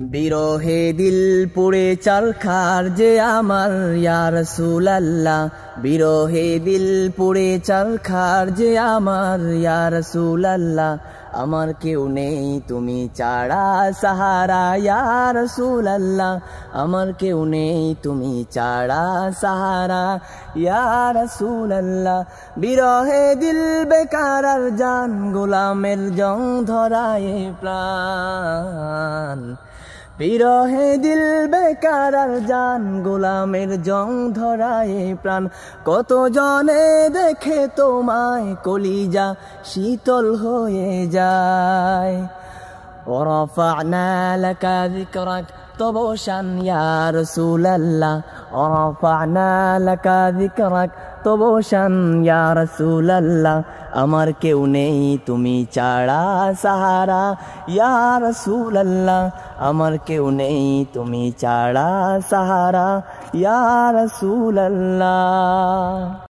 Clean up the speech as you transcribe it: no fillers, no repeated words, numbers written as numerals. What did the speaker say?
বিরহে দিল পুড়ে চারখার যে আমার ইয়া রাসূলুল্লাহ, বিরহে দিল পুড়ে চারখার যে আমার ইয়া রাসূলুল্লাহ। আমার কেউ নেই তুমি ছাড়া সাহারা ইয়া রাসূলুল্লাহ, আমার কেউ নেই তুমি ছাড়া সাহারা ইয়া রাসূলুল্লাহ। বিরহে দিল বেকার আর জান, গোলামের জং ধরায় প্রাণ। বিরহে দিল বেকার আর জান, গোলামের জং ধরায় প্রাণ। কত জনে দেখে তোমায় কলিজা শীতল হয়ে যায়। ওয়ারাফা'না লাকা যিকরাক, তব শান ইয়া রাসূলুল্লাহ। ওয়ারাফা'না লাকা যিকরাক, তব শান ইয়া রাসূলুল্লাহ। আমার কেউ নেই তুমি ছাড়া সাহারা ইয়া রাসূলুল্লাহ, আমার কেউ নেই তুমি ছাড়া সাহারা ইয়া রাসূলুল্লাহ।